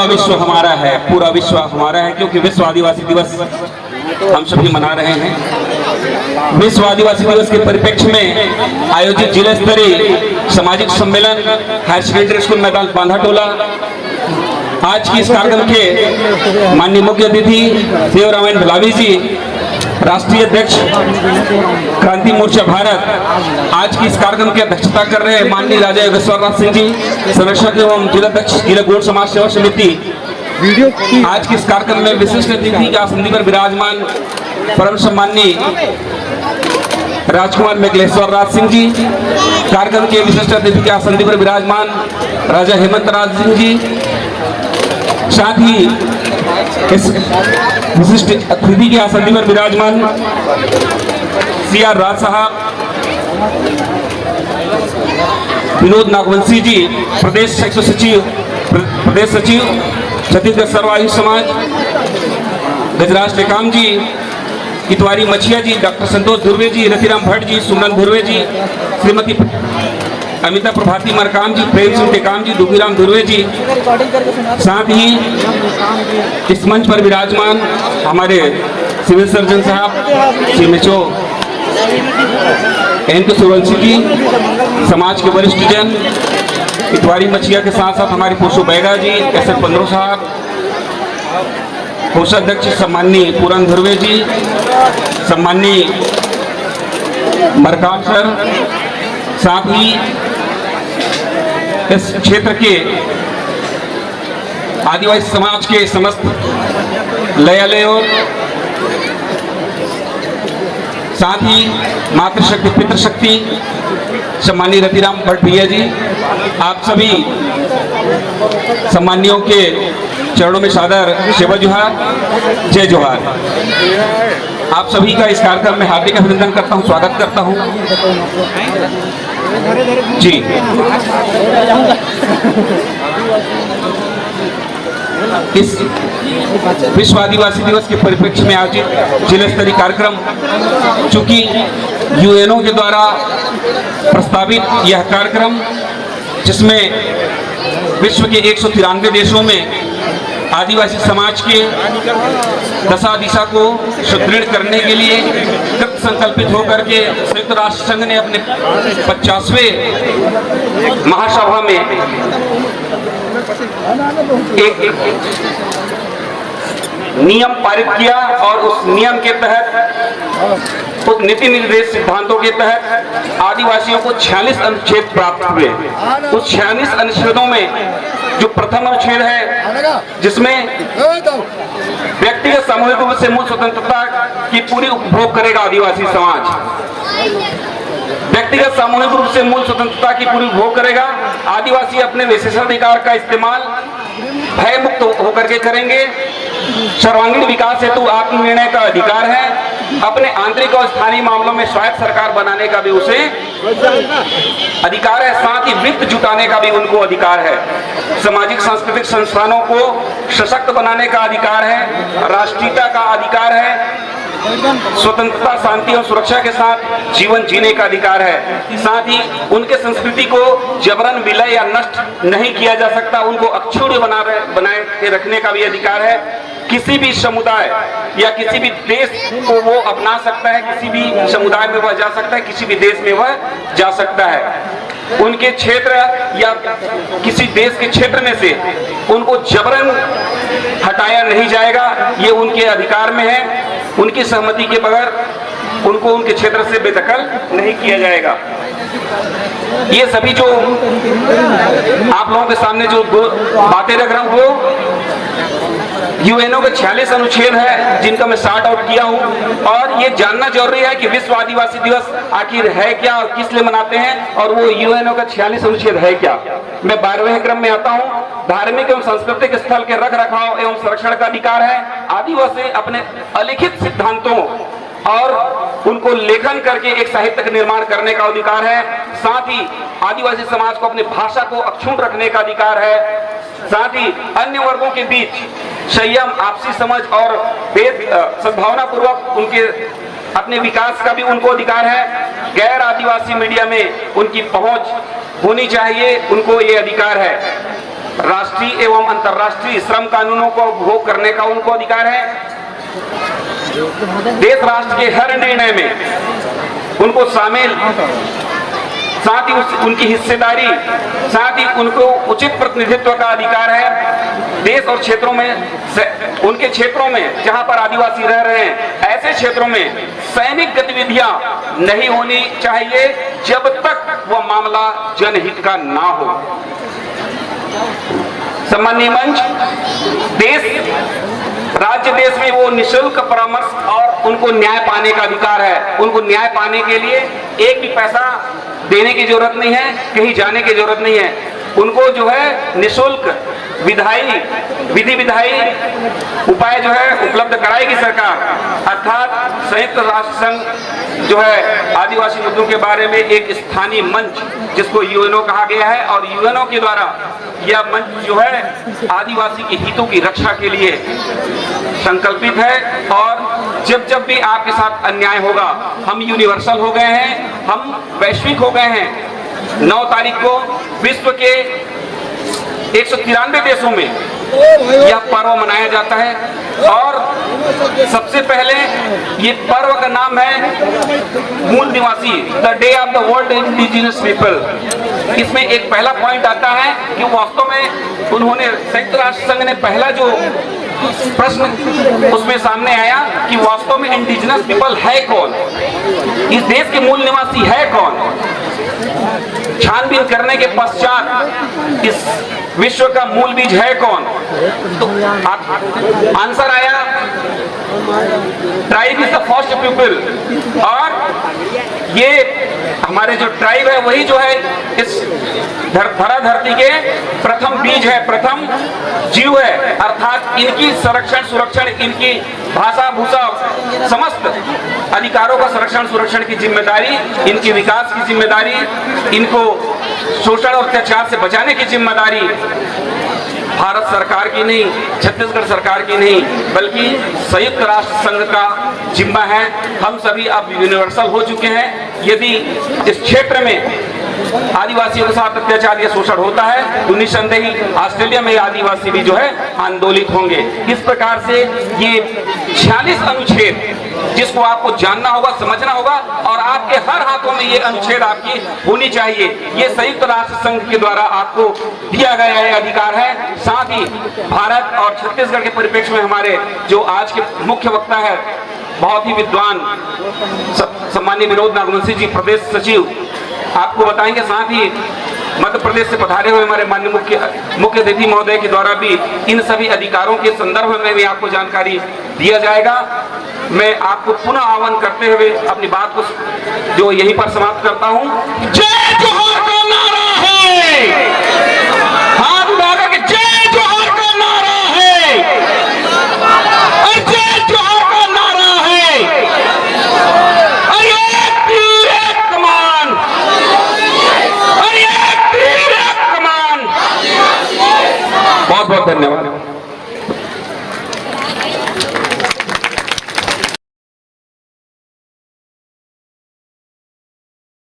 विश्व हमारा है, पूरा विश्व हमारा है, क्योंकि विश्व आदिवासी दिवस हम सभी मना रहे हैं। विश्व आदिवासी दिवस के परिप्रेक्ष्य में आयोजित जिला स्तरीय सामाजिक सम्मेलन हायर सेकेंडरी स्कूल मैदान बांधाटोला, आज की इस कार्यक्रम के माननीय मुख्य अतिथि देवरामायण भलावी जी, राष्ट्रीय अध्यक्ष क्रांति मोर्चा भारत, आज की इस कार्यक्रम की अध्यक्षता कर रहे हैं माननीय राजा योगेश्वरनाथ सिंह जी, संरक्षक एवं जिलाध्यक्ष जिला गौड़ समाज सेवा समिति। आज के इस कार्यक्रम में विशिष्ट अतिथि के आसन पर विराजमान परम सम्माननीय राजकुमार मेघलेश्वर राज सिंह जी, कार्यक्रम के विशिष्ट अतिथि के आसन पर विराजमान राजा हेमंत राज सिंह जी, साथ ही इस विशिष्ट अतिथि के आसन पर विराजमान CR राज साहब, विनोद नागवंशी जी, प्रदेश सचिव छत्तीसगढ़ सर्व आयु समाज, गजराज टेकाम जी, इतवारी मछिया जी, डॉक्टर संतोष धुर्वे जी, रतिराम भट्ट जी, सुमन धुर्वे जी, श्रीमती अमिता प्रभाती मरकाम जी, प्रेम सिंह टेकाम जी, दुखीराम धुर्वे जी, साथ ही इस मंच पर विराजमान हमारे सिविल सर्जन साहब CMHO NK सूरवंशी जी, समाज के वरिष्ठ जन, इतवारी मछिया के साथ साथ हमारी पुरुषो बैगा जी, SF पंद्रो साहब, कोषाध्यक्ष सम्माननीय पूरन धुर्वे जी, सम्माननीय मरकाम सर, साथ ही इस क्षेत्र के आदिवासी समाज के समस्त लयालयों, साथ ही मातृशक्ति पितृशक्ति सम्माननीय रतिराम भट्ट भैया जी, आप सभी सम्मानियों के चरणों में सादर सेवा जोहार, जय जोहार। आप सभी का इस कार्यक्रम में हार्दिक अभिनंदन करता हूं, स्वागत करता हूं जी। इस विश्व आदिवासी दिवस के परिप्रेक्ष्य में आयोजित जिला स्तरीय कार्यक्रम, चूंकि UNO के द्वारा प्रस्तावित यह कार्यक्रम, जिसमें विश्व के 193 देशों में आदिवासी समाज के दशा दिशा को सुदृढ़ करने के लिए कृत संकल्पित होकर के संयुक्त राष्ट्र संघ ने अपने 50वें महासभा में एक नियम पारित किया, और उस नियम के तहत, उस नीति निर्देश सिद्धांतों के तहत आदिवासियों को 46 अनुच्छेद प्राप्त हुए। उस 46 अनुच्छेदों में जो प्रथम अनुच्छेद है, जिसमें व्यक्तिगत सामूहिक रूप से मूल स्वतंत्रता की पूरी उपभोग करेगा आदिवासी समाज, व्यक्तिगत सामूहिक रूप से मूल स्वतंत्रता की पूरी उपभोग करेगा। आदिवासी अपने विशेषाधिकार का इस्तेमाल भय मुक्त होकर के करेंगे। सर्वांगीण विकास हेतु आत्मनिर्णय का अधिकार है। अपने आंतरिक और स्थानीय मामलों में स्वायत्त सरकार बनाने का भी उसे अधिकार है। साथ ही वित्त जुटाने का भी उनको अधिकार है। सामाजिक सांस्कृतिक संस्थानों को सशक्त बनाने का अधिकार है। राष्ट्रीयता का अधिकार है। स्वतंत्रता, शांति और सुरक्षा के साथ जीवन जीने का अधिकार है। साथ ही उनके संस्कृति को जबरन विलय या नष्ट नहीं किया जा सकता। उनको अक्षुण्ण बनाए के रखने का भी अधिकार है। किसी भी समुदाय या किसी भी देश को वो अपना सकता है। किसी भी समुदाय में वह जा सकता है, किसी भी देश में वह जा सकता है। उनके क्षेत्र या किसी देश के क्षेत्र में से उनको जबरन हटाया नहीं जाएगा। ये उनके अधिकार में है। उनकी सहमति के बगैर उनको उनके क्षेत्र से बेदखल नहीं किया जाएगा। ये सभी जो आप लोगों के सामने जो बातें रख रहा हूं, वो UNO के 46 अनुच्छेद है, जिनका मैं शॉर्ट आउट किया हूं। और ये जानना जरूरी है कि विश्व आदिवासी दिवस आखिर है क्या और किस लिए मनाते हैं, और वो UNO का 46 अनुच्छेद है क्या। मैं 12वें क्रम में आता हूं। धार्मिक एवं सांस्कृतिक स्थल के रख रखाव एवं संरक्षण का अधिकार है। आदिवासी अपने अलिखित सिद्धांतों और उनको लेखन करके एक साहित्य का निर्माण करने का अधिकार है। साथ ही आदिवासी समाज को अपनी भाषा को अक्षुण्ण रखने का अधिकार है। साथ ही अन्य वर्गों के बीच संयम, आपसी समझ और सद्भावना पूर्वक उनके अपने विकास का भी उनको अधिकार है। गैर आदिवासी मीडिया में उनकी पहुंच होनी चाहिए, उनको ये अधिकार है। राष्ट्रीय एवं अंतर्राष्ट्रीय श्रम कानूनों को भोग करने का उनको अधिकार है। देश राष्ट्र के हर निर्णय में उनको शामिल, साथ ही उनकी हिस्सेदारी, साथ ही उनको उचित प्रतिनिधित्व का अधिकार है। देश और क्षेत्रों में, उनके क्षेत्रों में जहां पर आदिवासी रह रहे हैं, ऐसे क्षेत्रों में सैनिक गतिविधियां नहीं होनी चाहिए जब तक वह मामला जनहित का ना हो। सम्माननीय मंच, राज्य देश में वो निःशुल्क परामर्श और उनको न्याय पाने का अधिकार है। उनको न्याय पाने के लिए एक भी पैसा देने की जरूरत नहीं है, कहीं जाने की जरूरत नहीं है। उनको जो है निःशुल्क विधि विधायी उपाय जो है उपलब्ध कराएगी सरकार। अर्थात संयुक्त राष्ट्र संघ जो है आदिवासी मुद्दों के बारे में एक स्थानीय मंच, जिसको यूएनओ कहा गया है, और यूएनओ के द्वारा यह मंच जो है आदिवासी के हितों की रक्षा के लिए संकल्पित है। और जब जब भी आपके साथ अन्याय होगा, हम यूनिवर्सल हो गए हैं, हम वैश्विक हो गए हैं। 9 तारीख को विश्व के 193 देशों में यह पर्व मनाया जाता है, और सबसे पहले ये पर्व का नाम है मूल निवासी, the day of the world indigenous people. इसमें एक पहला पॉइंट आता है कि वास्तव में उन्होंने, संयुक्त राष्ट्र संघ ने पहला जो प्रश्न उसमें सामने आया कि वास्तव में इंडिजिनस पीपल है कौन, इस देश के मूल निवासी है कौन। छानबीन करने के पश्चात इस विश्व का मूल बीज है कौन, तो आंसर आया tribe is the first people. और ये हमारे जो ट्राइब है वही जो है इस धरती के प्रथम बीज है, प्रथम जीव है। अर्थात इनकी संरक्षण सुरक्षण, इनकी भाषा भूषा समस्त अधिकारों का संरक्षण सुरक्षण की जिम्मेदारी, इनके विकास की जिम्मेदारी, इनको शोषण और अत्याचार से बचाने की जिम्मेदारी भारत सरकार की नहीं, छत्तीसगढ़ सरकार की नहीं, बल्कि संयुक्त राष्ट्र संघ का जिम्मा है। हम सभी अब यूनिवर्सल हो चुके हैं। यदि इस क्षेत्र में आदिवासियों के साथ अत्याचार या शोषण होता है तो निसंदेह ऑस्ट्रेलिया में आदिवासी भी जो है आंदोलित होंगे। इस प्रकार से ये 46 अनुच्छेद जिसको आपको जानना होगा, समझना होगा, और आपके हर हाथों में ये अनुच्छेद आपकी होनी चाहिए। ये संयुक्त राष्ट्र संघ के द्वारा आपको दिया गया है अधिकार है। साथ ही भारत और छत्तीसगढ़ के परिप्रेक्ष्य में हमारे जो आज के मुख्य वक्ता है, बहुत ही विद्वान सम्माननीय विनोद नागवंशी जी, प्रदेश सचिव, आपको बताएंगे। साथ ही मध्य प्रदेश से पधारे हुए हमारे माननीय मुख्य अतिथि महोदय के द्वारा भी इन सभी अधिकारों के संदर्भ में भी आपको जानकारी दिया जाएगा। मैं आपको पुनः आह्वान करते हुए अपनी बात को जो यहीं पर समाप्त करता हूं। जय जोहार।